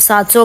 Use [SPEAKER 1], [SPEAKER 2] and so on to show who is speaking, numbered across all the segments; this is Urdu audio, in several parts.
[SPEAKER 1] 700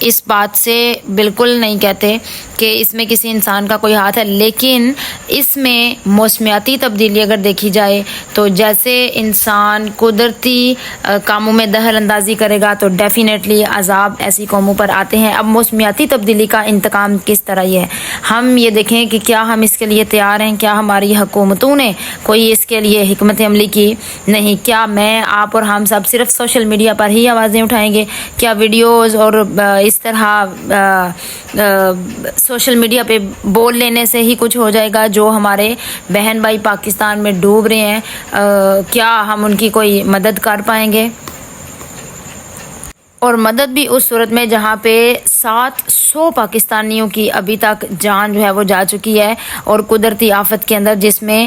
[SPEAKER 1] اس بات سے بالکل نہیں کہتے کہ اس میں کسی انسان کا کوئی ہاتھ ہے، لیکن اس میں موسمیاتی تبدیلی اگر دیکھی جائے تو جیسے انسان قدرتی کاموں میں دخل اندازی کرے گا تو ڈیفینیٹلی عذاب ایسی قوموں پر آتے ہیں۔ اب موسمیاتی تبدیلی کا انتقام کس طرح یہ ہے، ہم یہ دیکھیں کہ کیا ہم اس کے لیے تیار ہیں، کیا ہماری حکومتوں نے کوئی اس کے لیے حکمت عملی کی؟ نہیں۔ کیا میں، آپ اور ہم سب صرف سوشل میڈیا پر ہی آوازیں اٹھائیں گے؟ کیا ویڈیوز اور اس طرح سوشل میڈیا پہ بول لینے سے ہی کچھ ہو جائے گا؟ جو ہمارے بہن بھائی پاکستان میں ڈوب رہے ہیں، کیا ہم ان کی کوئی مدد کر پائیں گے؟ اور مدد بھی اس صورت میں جہاں پہ 700 پاکستانیوں کی ابھی تک جان جو ہے وہ جا چکی ہے، اور قدرتی آفت کے اندر جس میں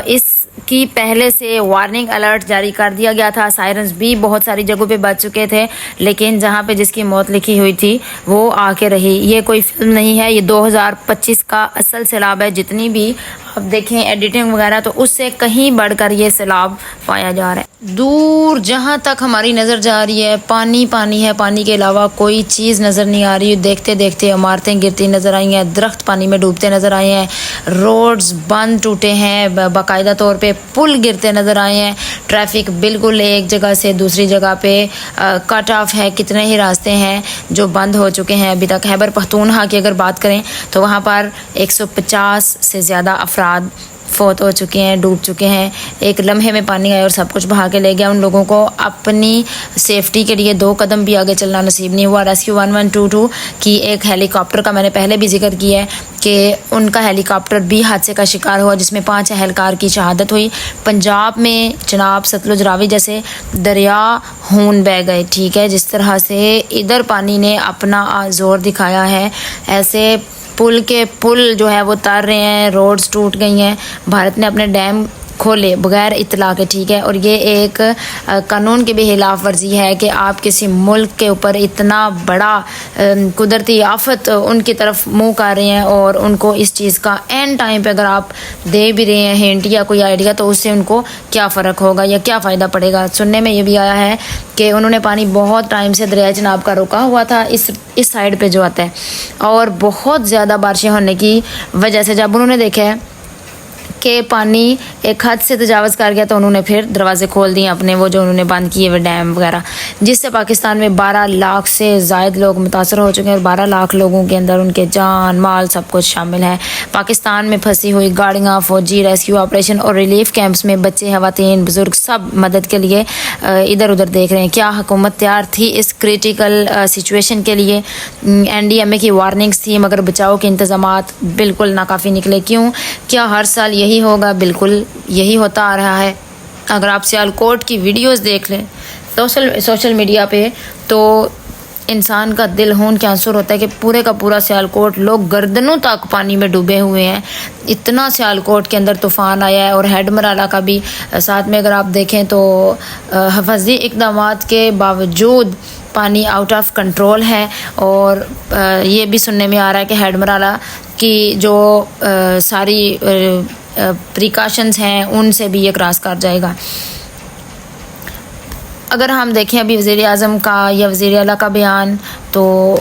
[SPEAKER 1] اس کی پہلے سے وارننگ الرٹ جاری کر دیا گیا تھا، سائرنز بھی بہت ساری جگہوں پہ بج چکے تھے، لیکن جہاں پہ جس کی موت لکھی ہوئی تھی وہ آ کے رہی۔ یہ کوئی فلم نہیں ہے، یہ 2025 کا اصل سیلاب ہے۔ جتنی بھی اب دیکھیں ایڈیٹنگ وغیرہ تو اس سے کہیں بڑھ کر یہ سیلاب پایا جا رہا ہے۔ دور جہاں تک ہماری نظر جا رہی ہے پانی پانی ہے، پانی کے علاوہ کوئی چیز نظر نہیں آ رہی۔ دیکھتے دیکھتے عمارتیں گرتی نظر آئی ہیں، درخت پانی میں ڈوبتے نظر آئے ہیں، روڈز بند ٹوٹے ہیں، باقاعدہ طور پہ پل گرتے نظر آئے ہیں، ٹریفک بالکل ایک جگہ سے دوسری جگہ پہ کٹ آف ہے، کتنے ہی راستے ہیں جو بند ہو چکے ہیں ابھی تک۔ خیبر پختونخوا کی اگر بات کریں تو وہاں پر 150 سے زیادہ افراد فوت ہو چکے ہیں، ڈوب چکے ہیں۔ ایک لمحے میں پانی آیا اور سب کچھ بہا کے لے گیا۔ ان لوگوں کو اپنی سیفٹی کے لیے 2 قدم بھی آگے چلنا نصیب نہیں ہوا۔ ریسکیو 1122 کی ایک ہیلی کاپٹر کا میں نے پہلے بھی ذکر کیا ہے کہ ان کا ہیلی کاپٹر بھی حادثے کا شکار ہوا، جس میں 5 اہلکار کی شہادت ہوئی۔ پنجاب میں جناب ستلج راوی جیسے دریا خون بہہ گئے، ٹھیک ہے، جس طرح سے ادھر پانی نے اپنا زور دکھایا ہے، ایسے پل کے پل جو ہے وہ تر رہے ہیں، روڈز ٹوٹ گئی ہیں۔ بھارت نے اپنے ڈیم کھولے بغیر اطلاع کے، ٹھیک ہے، اور یہ ایک قانون کی بھی خلاف ورزی ہے کہ آپ کسی ملک کے اوپر اتنا بڑا قدرتی آفت ان کی طرف منہ کر رہے ہیں، اور ان کو اس چیز کا اینڈ ٹائم پہ اگر آپ دے بھی رہے ہیں ہنٹ یا کوئی آئیڈیا تو اس سے ان کو کیا فرق ہوگا یا کیا فائدہ پڑے گا؟ سننے میں یہ بھی آیا ہے کہ انہوں نے پانی بہت ٹائم سے دریائے چناب کا روکا ہوا تھا اس سائڈ پہ جو آتا ہے، اور بہت زیادہ بارشیں ہونے کی وجہ سے جب انہوں نے دیکھا ہے کہ پانی ایک حد سے تجاوز کر گیا تو انہوں نے پھر دروازے کھول دیے اپنے، وہ جو انہوں نے بند کیے ہوئے ڈیم وغیرہ، جس سے پاکستان میں 12 لاکھ سے زائد لوگ متاثر ہو چکے ہیں، اور 12 لاکھ لوگوں کے اندر ان کے جان مال سب کچھ شامل ہے۔ پاکستان میں پھنسی ہوئی گاڑیاں، فوجی ریسکیو آپریشن اور ریلیف کیمپس میں بچے، خواتین، بزرگ سب مدد کے لیے ادھر ادھر دیکھ رہے ہیں۔ کیا حکومت تیار تھی اس کریٹیکل سچویشن کے لیے؟ NDMA کی وارننگز تھی مگر بچاؤ کے انتظامات بالکل ناکافی نکلے۔ کیوں؟ کیا ہر سال یہی ہوگا؟ بالکل یہی ہوتا آ رہا ہے۔ اگر آپ سیالکوٹ کی ویڈیوز دیکھ لیں سوشل میڈیا پہ تو انسان کا دل ہون کے آنسر ہوتا ہے کہ پورے کا پورا سیالکوٹ لوگ گردنوں تک پانی میں ڈوبے ہوئے ہیں۔ اتنا سیالکوٹ کے اندر طوفان آیا ہے، اور ہیڈ مرالہ کا بھی ساتھ میں اگر آپ دیکھیں تو حفاظتی اقدامات کے باوجود پانی آؤٹ آف کنٹرول ہے، اور یہ بھی سننے میں آ رہا ہے کہ ہیڈ مرالہ کی جو ساری پریکاشنز ہیں ان سے بھی یہ کراس کر جائے گا۔ اگر ہم دیکھیں ابھی وزیر اعظم کا یا وزیر اعلیٰ کا بیان، تو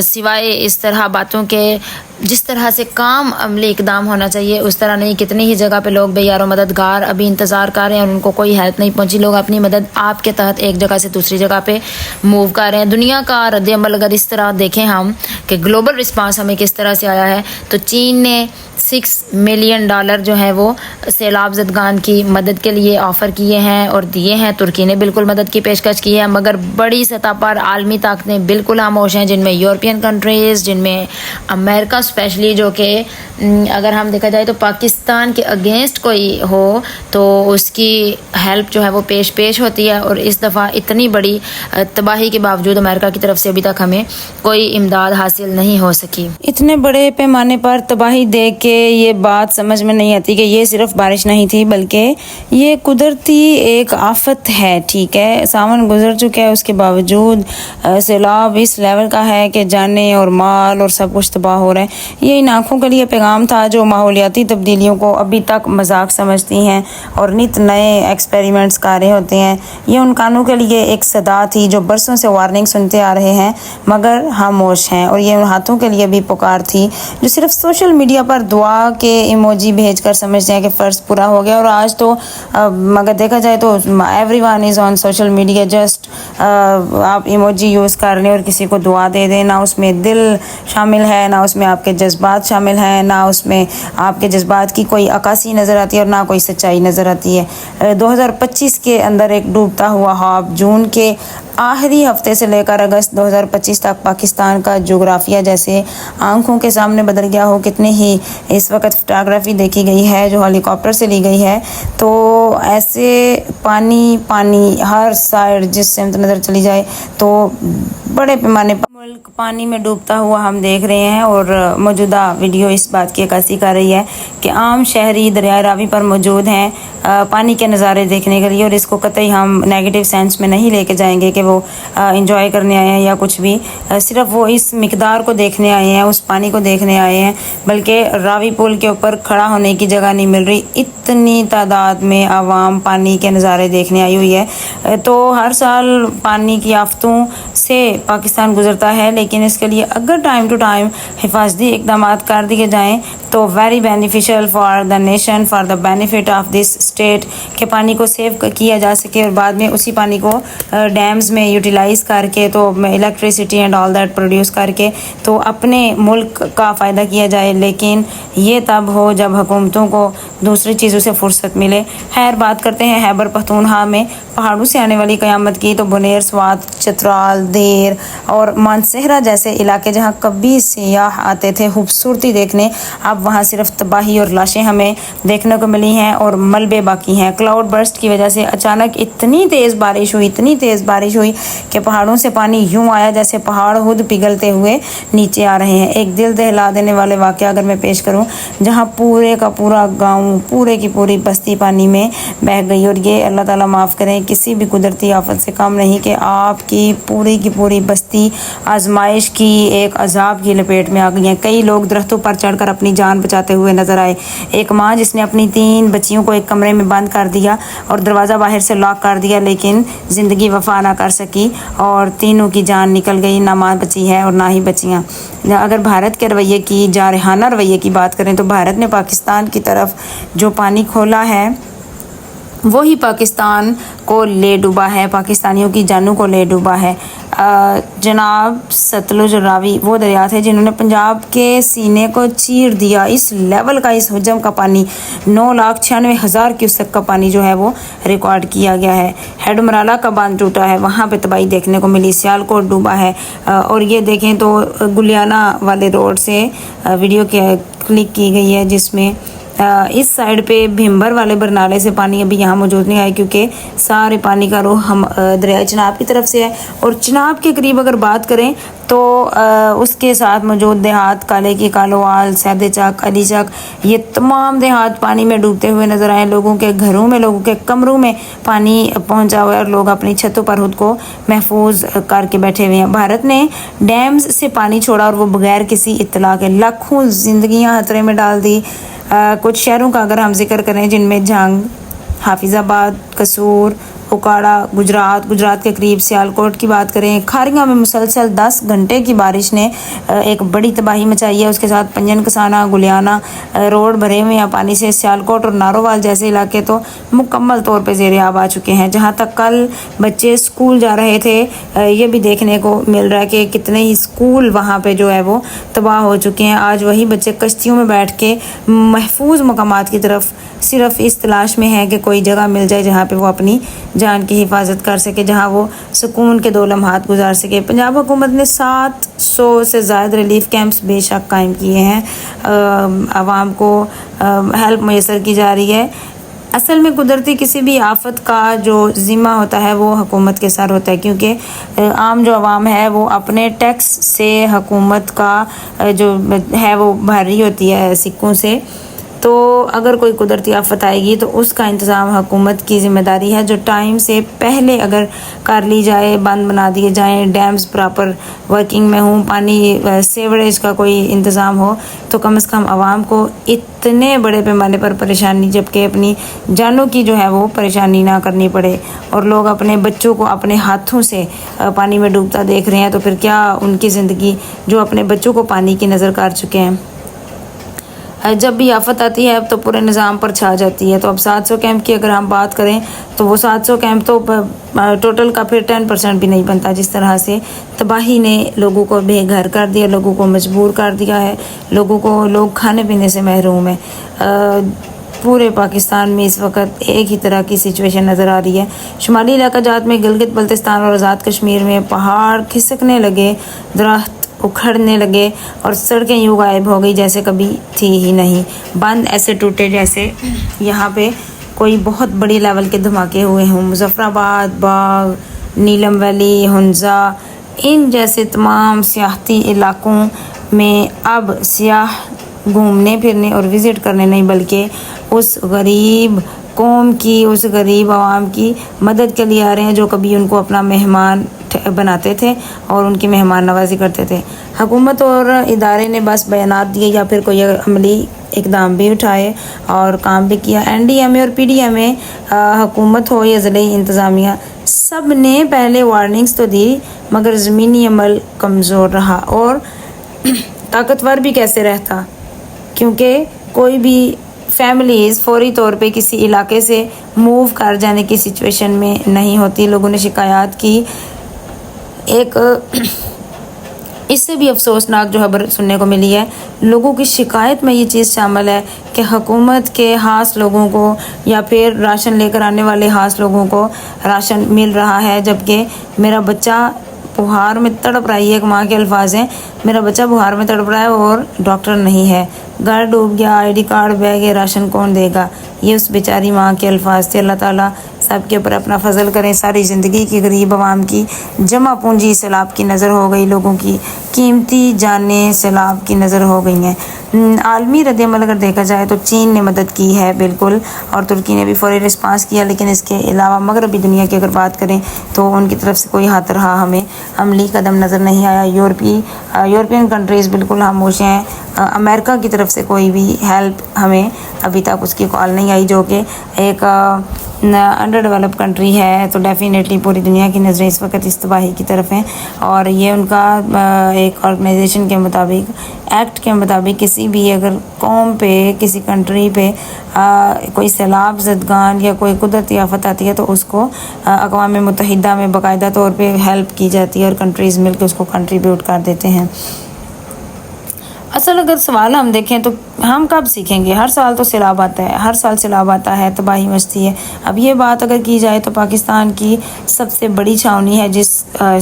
[SPEAKER 1] سوائے اس طرح باتوں کے جس طرح سے کام عملی اقدام ہونا چاہیے اس طرح نہیں، کتنی ہی جگہ پہ لوگ بے یار و مددگار ابھی انتظار کر رہے ہیں اور ان کو کوئی ہیلپ نہیں پہنچی۔ لوگ اپنی مدد آپ کے تحت ایک جگہ سے دوسری جگہ پہ موو کر رہے ہیں۔ دنیا کا رد عمل اگر اس طرح دیکھیں ہم کہ گلوبل رسپانس ہمیں کس طرح سے آیا ہے، تو چین نے $6 ملین جو ہے وہ سیلاب زدگان کی مدد کے لیے آفر کیے ہیں اور دیے ہیں۔ ترکی نے بالکل مدد کی پیشکش کی ہے، مگر بڑی سطح پر عالمی طاقتیں بالکل خاموش ہیں، جن میں یورپین کنٹریز، جن میں امریکہ اسپیشلی، جو کہ اگر ہم دیکھا جائے تو پاکستان کے اگینسٹ کوئی ہو تو اس کی ہیلپ جو ہے وہ پیش ہوتی ہے، اور اس دفعہ اتنی بڑی تباہی کے باوجود امریکہ کی طرف سے ابھی تک ہمیں کوئی امداد حاصل نہیں ہو سکی۔ اتنے بڑے پیمانے پر تباہی دیکھ کے یہ بات سمجھ میں نہیں آتی کہ یہ صرف بارش نہیں تھی بلکہ یہ قدرتی ایک آفت ہے. ٹھیک ہے، ساون گزر چکا ہے، اس کے باوجود سیلاب اس لیول کا ہے کہ جانیں اور مال اور سب کچھ تباہ ہو رہا ہے. یہ ان آنکھوں کے لیے پیغام تھا جو ماحولیاتی تبدیلیوں کو ابھی تک مذاق سمجھتی ہیں اور نت نئے ایکسپیریمنٹس کر رہے ہوتے ہیں. یہ ان کانوں کے لیے ایک صدا تھی جو برسوں سے وارننگ سنتے آ رہے ہیں مگر خاموش ہیں. اور یہ ان ہاتھوں کے لیے بھی پکار تھی جو صرف سوشل میڈیا پر دعا کے ایموجی بھیج کر سمجھتے ہیں کہ فرض پورا ہو گیا. اور آج تو اگر دیکھا جائے تو every one is on social media. Just آپ ایموجی یوز کر لیں اور کسی کو دعا دے دیں. نہ اس میں دل شامل ہے، نہ اس میں آپ کے جذبات شامل ہیں، نہ اس میں آپ کے جذبات کی کوئی عکاسی نظر آتی ہے اور نہ کوئی سچائی نظر آتی ہے. 2025 کے اندر ایک ڈوبتا ہوا خواب. جون کے آخری ہفتے سے لے کر اگست 2025 تک پاکستان کا جغرافیہ جیسے آنکھوں کے سامنے بدل گیا ہو. کتنے ہی اس وقت فوٹوگرافی دیکھی گئی ہے جو ہیلی کاپٹر سے لی گئی ہے. تو ایسے پانی پانی ہر سائڈ جس سمت نظر چلی جائے تو بڑے پیمانے پر ملک پانی میں ڈوبتا ہوا ہم دیکھ رہے ہیں. اور موجودہ ویڈیو اس بات کی عکاسی کر رہی ہے کہ عام شہری دریائے راوی پر موجود ہیں پانی کے نظارے دیکھنے کے لیے. اور اس کو قطعی ہم نیگیٹو سینس میں نہیں لے کے جائیں گے کہ وہ انجوائے کرنے آئے ہیں یا کچھ بھی. صرف وہ اس مقدار کو دیکھنے آئے ہیں، اس پانی کو دیکھنے آئے ہیں. بلکہ راوی پل کے اوپر کھڑا ہونے کی جگہ نہیں مل رہی. اتنی تعداد میں عوام پانی کے نظارے دیکھنے آئی ہوئی ہے. تو ہر سال پانی کی آفتوں سے پاکستان گزرتا ہے، لیکن اس کے لیے اگر ٹائم ٹو ٹائم حفاظتی اقدامات کر دیے جائیں تو very beneficial for the nation, for the benefit of this state, کہ پانی کو سیو کیا جا سکے اور بعد میں اسی پانی کو ڈیمز میں یوٹیلائز کر کے تو electricity and all that produce کر کے تو اپنے ملک کا فائدہ کیا جائے. لیکن یہ تب ہو جب حکومتوں کو دوسری چیزوں سے فرصت ملے. خیر، بات کرتے ہیں خیبر پختونخوا میں پہاڑوں سے آنے والی قیامت کی. تو بنیر، سوات، چترال، دیر اور مانسہرہ جیسے علاقے جہاں کبھی سیاح آتے تھے خوبصورتی دیکھنے، اب وہاں صرف تباہی اور لاشیں ہمیں دیکھنے کو ملی ہیں اور ملبے باقی ہیں. کلاؤڈ برسٹ کی وجہ سے اچانک اتنی تیز بارش ہوئی کہ پہاڑوں سے پانی یوں آیا جیسے پہاڑ خود پگھلتے ہوئے نیچے آ رہے ہیں. ایک دل دہلا دینے والے واقعہ اگر میں پیش کروں، جہاں پورے کا پورا گاؤں، پورے کی پوری بستی پانی میں بہہ گئی. اور یہ اللہ تعالیٰ معاف کریں کسی بھی قدرتی آفت سے کم نہیں کہ آپ کی پوری بستی آزمائش کی ایک عذاب کی لپیٹ میں آ گئی ہیں. کئی لوگ درختوں پر چڑھ کر اپنی جان بچاتے ہوئے نظر آئے. ایک ماں جس نے اپنی 3 بچیوں کو ایک کمرے میں بند کر دیا اور دروازہ باہر سے لاک کر دیا، لیکن زندگی وفا نہ کر سکی اور تینوں کی جان نکل گئی. نہ ماں بچی ہے اور نہ ہی بچیاں. اگر بھارت کے رویے کی، جارحانہ رویے کی بات کریں تو بھارت نے پاکستان کی طرف جو پانی کھولا ہے وہی پاکستان کو لے ڈوبا ہے، پاکستانیوں کی جانوں کو لے ڈوبا ہے. جناب ستلج اور راوی وہ دریا تھے جنہوں نے پنجاب کے سینے کو چیر دیا. اس لیول کا، اس حجم کا پانی 9,96,000 کیوسک کا پانی جو ہے وہ ریکارڈ کیا گیا ہے. ہیڈ مرالہ کا باندھ ٹوٹا ہے، وہاں پہ تباہی دیکھنے کو ملی. سیالکوٹ ڈوبا ہے. اور یہ دیکھیں تو گلیانہ والے روڈ سے ویڈیو کلک کی گئی ہے جس میں اس سائڈ پہ بھیمبر والے برنالے سے پانی ابھی یہاں موجود نہیں آیا کیونکہ سارے پانی کا رخ ہم دریائے چناب کی طرف سے ہے. اور چناب کے قریب اگر بات کریں تو اس کے ساتھ موجود دیہات کالے کی کالوال، سیدے چک، علی چک، یہ تمام دیہات پانی میں ڈوبتے ہوئے نظر آئے. لوگوں کے گھروں میں، لوگوں کے کمروں میں پانی پہنچا ہوا ہے اور لوگ اپنی چھتوں پر خود کو محفوظ کر کے بیٹھے ہوئے ہیں. بھارت نے ڈیمز سے پانی چھوڑا اور وہ بغیر کسی اطلاع کے لاکھوں زندگیاں خطرے میں ڈال دی. کچھ شہروں کا اگر ہم ذکر کریں جن میں جھنگ، حافظ آباد، قصور، اوکاڑا، گجرات کے قریب سیالکوٹ کی بات کریں. کھاریاں میں مسلسل 10 گھنٹے کی بارش نے ایک بڑی تباہی مچائی ہے. اس کے ساتھ پنجن کسانہ، گلیانہ روڈ بھرے ہوئے ہیں پانی سے. سیالکوٹ اور نارووال جیسے علاقے تو مکمل طور پہ زیر آب آ چکے ہیں. جہاں تک کل بچے اسکول جا رہے تھے یہ بھی دیکھنے کو مل رہا ہے کہ کتنے ہی اسکول وہاں پہ جو ہے وہ تباہ ہو چکے ہیں. آج وہی بچے کشتیوں میں بیٹھ کے محفوظ مقامات کی طرف صرف اس تلاش میں ہے کہ کوئی جگہ مل جائے جہاں پہ وہ اپنی جان کی حفاظت کر سکے، جہاں وہ سکون کے 2 لمحات گزار سکے. پنجاب حکومت نے 700 سے زائد ریلیف کیمپس بے شک قائم کیے ہیں. عوام کو ہیلپ میسر کی جا رہی ہے. اصل میں قدرتی کسی بھی آفت کا جو ذمہ ہوتا ہے وہ حکومت کے سر ہوتا ہے، کیونکہ عام جو عوام ہے وہ اپنے ٹیکس سے حکومت کا جو ہے وہ بھر رہی ہوتی ہے سکوں سے، تو اگر کوئی قدرتی آفت آئے گی تو اس کا انتظام حکومت کی ذمہ داری ہے، جو ٹائم سے پہلے اگر کر لی جائے، بند بنا دیے جائیں، ڈیمز پراپر ورکنگ میں ہوں، پانی سیوریج کا کوئی انتظام ہو، تو کم از کم عوام کو اتنے بڑے پیمانے پر پریشانی، جبکہ اپنی جانوں کی جو ہے وہ پریشانی نہ کرنی پڑے، اور لوگ اپنے بچوں کو اپنے ہاتھوں سے پانی میں ڈوبتا دیکھ رہے ہیں، تو پھر کیا ان کی زندگی جو اپنے بچوں کو پانی کی نظر کر چکے ہیں۔ جب بھی آفت آتی ہے اب تو پورے نظام پر چھا جاتی ہے، تو اب 700 کیمپ کی اگر ہم بات کریں تو وہ 700 کیمپ تو ٹوٹل کا پھر 10% بھی نہیں بنتا، جس طرح سے تباہی نے لوگوں کو بے گھر کر دیا، لوگوں کو مجبور کر دیا ہے، لوگ کھانے پینے سے محروم ہیں۔ پورے پاکستان میں اس وقت ایک ہی طرح کی سچویشن نظر آ رہی ہے۔ شمالی علاقہ جات میں گلگت بلتستان اور آزاد کشمیر میں پہاڑ کھسکنے لگے، درخت اکھڑنے لگے اور سڑکیں یوں غائب ہو گئی جیسے کبھی تھی ہی نہیں، بند ایسے ٹوٹے جیسے یہاں پہ کوئی بہت بڑی لیول کے دھماکے ہوئے ہوں۔ مظفر آباد، باغ، نیلم ویلی، ہنزا، ان جیسے تمام سیاحتی علاقوں میں اب سیاح گھومنے پھرنے اور وزٹ کرنے نہیں بلکہ اس غریب قوم کی، اس غریب عوام کی مدد کے لیے آ رہے ہیں جو کبھی ان کو اپنا مہمان بناتے تھے اور ان کی مہمان نوازی کرتے تھے۔ حکومت اور ادارے نے بس بیانات دیے یا پھر کوئی عملی اقدام بھی اٹھائے اور کام بھی کیا۔ این ڈی ایم اے اور پی ڈی ایم اے، حکومت ہو یا ضلعی انتظامیہ، سب نے پہلے وارننگز تو دی مگر زمینی عمل کمزور رہا، اور طاقتور بھی کیسے رہتا، کیونکہ کوئی بھی فیملیز فوری طور پہ کسی علاقے سے موو کر جانے کی سچویشن میں نہیں ہوتی۔ لوگوں نے شکایات کی۔ ایک اس سے بھی افسوسناک جو خبر سننے کو ملی ہے، لوگوں کی شکایت میں یہ چیز شامل ہے کہ حکومت کے خاص لوگوں کو یا پھر راشن لے کر آنے والے خاص لوگوں کو راشن مل رہا ہے، جبکہ میرا بچہ بخار میں تڑپ رہا ہے، ایک ماں کے الفاظ ہیں، میرا بچہ بخار میں تڑپ رہا ہے اور ڈاکٹر نہیں ہے، گھر ڈوب گیا، آئی ڈی کارڈ بہ گئے، راشن کون دے گا، یہ اس بیچاری ماں کے الفاظ تھے۔ اللہ تعالیٰ سب کے اوپر اپنا فضل کریں۔ ساری زندگی کی غریب عوام کی جمع پونجی سیلاب کی نظر ہو گئی، لوگوں کی قیمتی جانیں سیلاب کی نظر ہو گئی ہیں۔ عالمی رد عمل اگر دیکھا جائے تو چین نے مدد کی ہے بالکل، اور ترکی نے بھی فوری رسپانس کیا، لیکن اس کے علاوہ مغربی دنیا کی اگر بات کریں تو ان کی طرف سے کوئی ہاتھ رہا ہمیں عملی قدم نظر نہیں آیا۔ یورپین کنٹریز بالکل خاموش ہیں، امریکہ کی طرف سے کوئی بھی ہیلپ ہمیں ابھی تک اس کی کال نہیں آئی، جو کہ ایک انڈر ڈیولپ کنٹری ہے، تو ڈیفینیٹلی پوری دنیا کی نظریں اس وقت اس تباہی کی طرف ہیں، اور یہ ان کا ایک آرگنائزیشن کے مطابق، ایکٹ کے مطابق، کسی بھی اگر قوم پہ، کسی کنٹری پہ کوئی سیلاب زدگان یا کوئی قدرتی آفت آتی ہے تو اس کو اقوام متحدہ میں باقاعدہ طور پہ ہیلپ کی جاتی ہے اور کنٹریز مل کے اس کو کنٹریبیوٹ کر دیتے ہیں۔ اصل اگر سوال ہم دیکھیں تو ہم کب سیکھیں گے؟ ہر سال تو سیلاب آتا ہے، ہر سال سیلاب آتا ہے، تباہی مچتی ہے۔ اب یہ بات اگر کی جائے تو پاکستان کی سب سے بڑی چھاونی ہے جس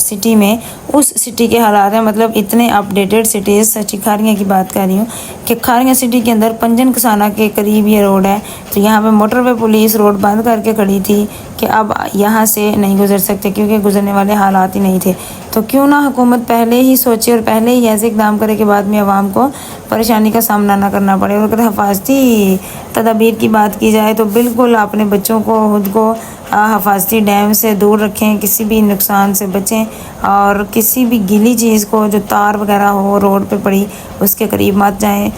[SPEAKER 1] سٹی میں، اس سٹی کے حالات ہیں، مطلب اتنے اپڈیٹڈ سٹیز، سچی کھاریاں کی بات کر رہی ہوں کہ کھاریاں سٹی کے اندر پنجن کسانہ کے قریب یہ روڈ ہے، تو یہاں پہ موٹر وے پولیس روڈ بند کر کے کھڑی تھی کہ اب یہاں سے نہیں گزر سکتے کیونکہ گزرنے والے حالات ہی نہیں تھے۔ تو کیوں نہ حکومت پہلے ہی سوچے اور پہلے ہی ایسے اقدام کرے کہ بعد میں عوام کو پریشانی کا سامنا نہ کرنا پڑے۔ اور اگر حفاظتی تدابیر کی بات کی جائے تو بالکل اپنے بچوں کو، خود کو حفاظتی ڈیم سے دور رکھیں، کسی بھی نقصان سے بچیں، اور کسی بھی گیلی چیز کو جو تار وغیرہ ہو روڈ پہ پڑی اس کے قریب مت جائیں۔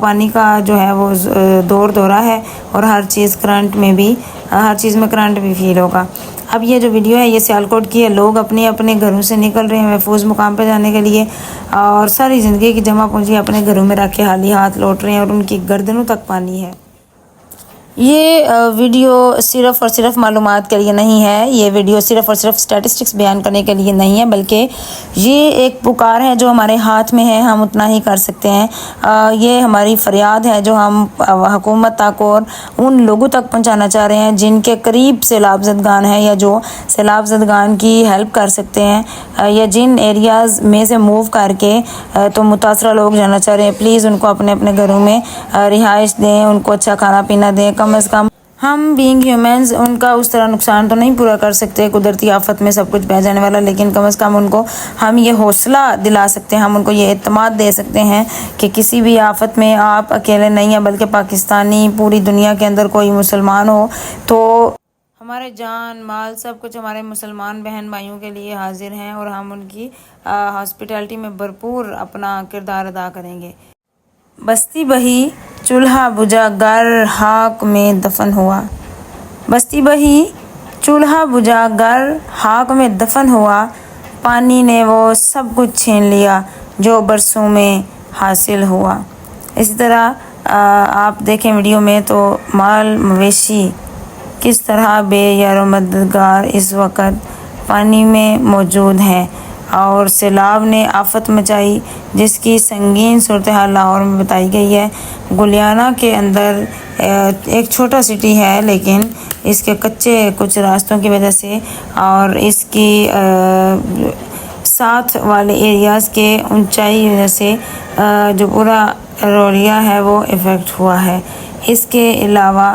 [SPEAKER 1] پانی کا جو ہے وہ دورہ ہے، اور ہر چیز میں کرنٹ بھی فیل ہوگا۔ اب یہ جو ویڈیو ہے یہ سیالکوٹ کی ہے، لوگ اپنے گھروں سے نکل رہے ہیں محفوظ مقام پہ جانے کے لیے، اور ساری زندگی کی جمع پونجی اپنے گھروں میں رکھ کے خالی ہاتھ لوٹ رہے ہیں، اور ان کی گردنوں تک پانی ہے۔ یہ ویڈیو صرف اور صرف معلومات کے لیے نہیں ہے، یہ ویڈیو صرف اور صرف اسٹیٹسٹکس بیان کرنے کے لیے نہیں ہے، بلکہ یہ ایک پکار ہے جو ہمارے ہاتھ میں ہے، ہم اتنا ہی کر سکتے ہیں۔ یہ ہماری فریاد ہے جو ہم حکومت تک اور ان لوگوں تک پہنچانا چاہ رہے ہیں جن کے قریب سیلاب زدگان ہیں یا جو سیلاب زدگان کی ہیلپ کر سکتے ہیں، یا جن ایریاز میں سے موو کر کے تو متاثرہ لوگ جانا چاہ رہے ہیں، پلیز ان کو اپنے گھروں میں رہائش دیں، ان کو اچھا کھانا پینا دیں، کم از کم ہم بینگ ہیومنز ان کا اس طرح نقصان تو نہیں پورا کر سکتے قدرتی آفت میں سب کچھ بہہ جانے والا، لیکن کم از کم ان کو ہم یہ حوصلہ دلا سکتے ہیں، ہم ان کو یہ اعتماد دے سکتے ہیں کہ کسی بھی آفت میں آپ اکیلے نہیں ہیں، بلکہ پاکستانی پوری دنیا کے اندر کوئی مسلمان ہو تو ہمارے جان مال سب کچھ ہمارے مسلمان بہن بھائیوں کے لیے حاضر ہیں، اور ہم ان کی ہاسپٹیلٹی میں بھرپور اپنا کردار ادا کریں گے۔ بستی بہی چولہا بجھا گر خاک میں دفن ہوا، بستی بہی چولہا بجھا گر خاک میں دفن ہوا، پانی نے وہ سب کچھ چھین لیا جو برسوں میں حاصل ہوا۔ اسی طرح آپ دیکھیں ویڈیو میں تو مال مویشی کس طرح بے یار و مددگار اس وقت پانی میں موجود ہیں، اور سیلاب نے آفت مچائی جس کی سنگین صورتحال لاہور میں بتائی گئی ہے۔ گلیانہ کے اندر ایک چھوٹا سٹی ہے، لیکن اس کے کچے کچھ راستوں کی وجہ سے اور اس کی ساتھ والے ایریاز کے اونچائی وجہ سے جو پورا ایریا ہے وہ افیکٹ ہوا ہے۔ اس کے علاوہ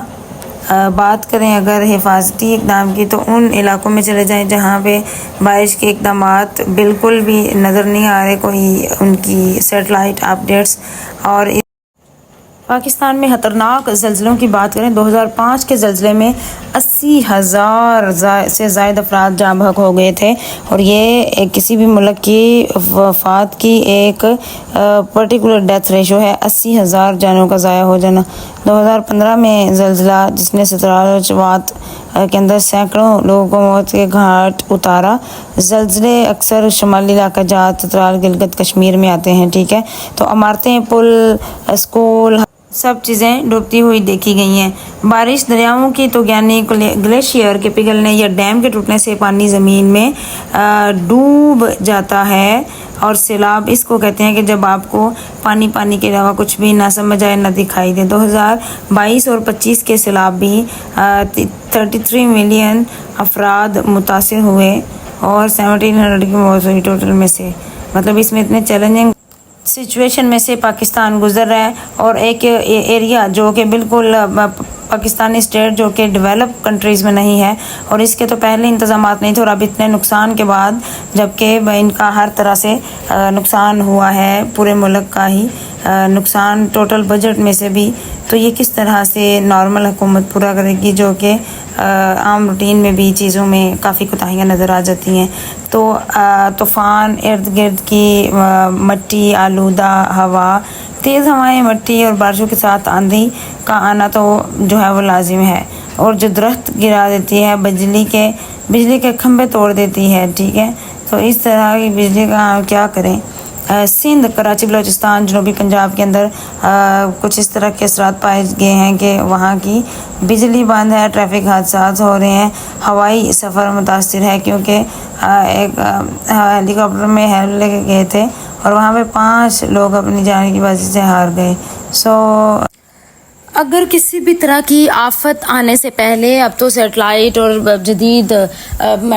[SPEAKER 1] بات کریں اگر حفاظتی اقدام کی تو ان علاقوں میں چلے جائیں جہاں پہ بارش کے اقدامات بالکل بھی نظر نہیں آ رہے، کوئی ان کی سیٹلائٹ اپڈیٹس۔ اور پاکستان میں خطرناک زلزلوں کی بات کریں، 2005 کے زلزلے میں 80,000 سے زائد افراد جاں بحق ہو گئے تھے، اور یہ کسی بھی ملک کی وفات کی ایک پرٹیکولر ڈیتھ ریشو ہے، 80,000 جانوں کا ضائع ہو جانا۔ 2015 میں زلزلہ جس نے 17 جماعت کے اندر سینکڑوں لوگوں کو موت کے گھاٹ اتارا۔ زلزلے اکثر شمالی علاقہ جات چترال گلگت کشمیر میں آتے ہیں، ٹھیک ہے، تو عمارتیں پل اسکول سب چیزیں ڈوبتی ہوئی دیکھی گئی ہیں۔ بارش دریاؤں کی تو یعنی گلیشیئر کے پگھلنے یا ڈیم کے ٹوٹنے سے پانی زمین میں ڈوب جاتا ہے، اور سیلاب اس کو کہتے ہیں کہ جب آپ کو پانی کے علاوہ کچھ بھی نہ سمجھ آئے نہ دکھائی دے۔ 2022 اور 25 کے سیلاب بھی 33 ملین افراد متاثر ہوئے اور 1700 کی موت ہوئی ٹوٹل میں سے، مطلب اس میں اتنے چیلنجنگ سچویشن میں سے پاکستان گزر رہا ہے، اور ایک ایریا جو کہ بالکل پاکستانی اسٹیٹ جو کہ ڈیولپ کنٹریز میں نہیں ہے، اور اس کے تو پہلے انتظامات نہیں تھے، اور اب اتنے نقصان کے بعد جبکہ ان کا ہر طرح سے نقصان ہوا ہے، پورے ملک کا ہی نقصان ٹوٹل بجٹ میں سے بھی، تو یہ کس طرح سے نارمل حکومت پورا کرے گی جو کہ عام روٹین میں بھی چیزوں میں کافی کوتاہیاں نظر آ جاتی ہیں۔ تو طوفان، ارد گرد کی مٹی آلودہ ہوا، تیز ہوائیں، مٹی اور بارشوں کے ساتھ آندھی کا آنا تو جو ہے وہ لازم ہے، اور جو درخت گرا دیتی ہے، بجلی کے کھمبے توڑ دیتی ہے، ٹھیک ہے، تو اس طرح کی بجلی کا ہم کیا کریں۔ سندھ، کراچی، بلوچستان، جنوبی پنجاب کے اندر کچھ اس طرح کے اثرات پائے گئے ہیں کہ وہاں کی بجلی بند ہے، ٹریفک حادثات ہو رہے ہیں، ہوائی سفر متاثر ہے کیونکہ ایک ہیلی کاپٹر میں ہیلپ لے کے گئے تھے اور وہاں پہ 5 لوگ اپنی جان کی بازی سے ہار گئے۔ اگر کسی بھی طرح کی آفت آنے سے پہلے، اب تو سیٹلائٹ اور جدید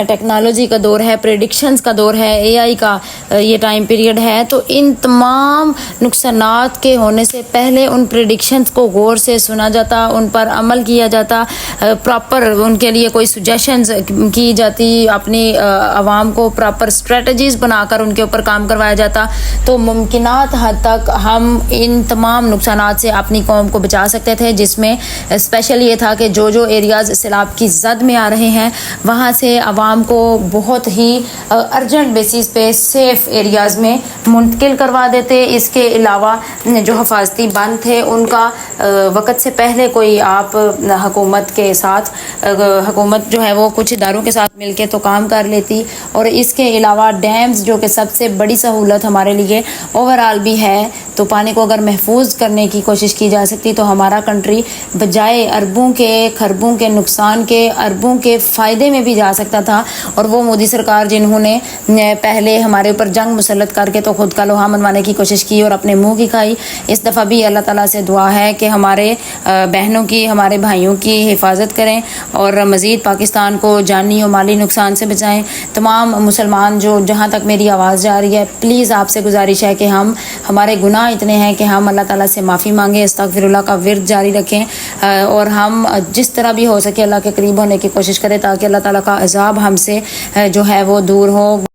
[SPEAKER 1] ٹیکنالوجی کا دور ہے، پریڈکشنز کا دور ہے، اے آئی کا یہ ٹائم پیریڈ ہے، تو ان تمام نقصانات کے ہونے سے پہلے ان پریڈکشنز کو غور سے سنا جاتا، ان پر عمل کیا جاتا، پراپر ان کے لیے کوئی سجیشنز کی جاتی، اپنی عوام کو پراپر اسٹریٹجیز بنا کر ان کے اوپر کام کروایا جاتا، تو ممکنات حد تک ہم ان تمام نقصانات سے اپنی قوم کو بچا سکتے تھے، جس میں اسپیشل یہ تھا کہ جو ایریاز سیلاب کی زد میں آ رہے ہیں وہاں سے عوام کو بہت ہی ارجنٹ بیسس پہ سیف ایریاز میں منتقل کروا دیتے۔ اس کے علاوہ جو حفاظتی بند تھے ان کا وقت سے پہلے کوئی آپ حکومت کے ساتھ، حکومت جو ہے وہ کچھ اداروں کے ساتھ مل کے تو کام کر لیتی، اور اس کے علاوہ ڈیمز جو کہ سب سے بڑی سہولت ہمارے لیے اوورآل بھی ہے، تو پانی کو اگر محفوظ کرنے کی کوشش کی جا سکتی تو ہمارا کنٹری بجائے اربوں کے خربوں کے نقصان کے اربوں کے فائدے میں بھی جا سکتا تھا۔ اور وہ مودی سرکار جنہوں نے پہلے ہمارے اوپر جنگ مسلط کر کے تو خود کا لوہا منوانے کی کوشش کی اور اپنے منہ کی کھائی، اس دفعہ بھی اللہ تعالیٰ سے دعا ہے کہ ہمارے بہنوں کی، ہمارے بھائیوں کی حفاظت کریں اور مزید پاکستان کو جانی و مالی نقصان سے بچائیں۔ تمام مسلمان جو جہاں تک میری آواز جا رہی ہے، پلیز آپ سے گزارش ہے کہ ہمارے گناہ اتنے ہیں کہ ہم اللہ تعالیٰ سے معافی مانگیں، استغفر اللہ کا ورد جاری رکھیں، اور ہم جس طرح بھی ہو سکے اللہ کے قریب ہونے کی کوشش کریں تاکہ اللہ تعالیٰ کا عذاب ہم سے جو ہے وہ دور ہو۔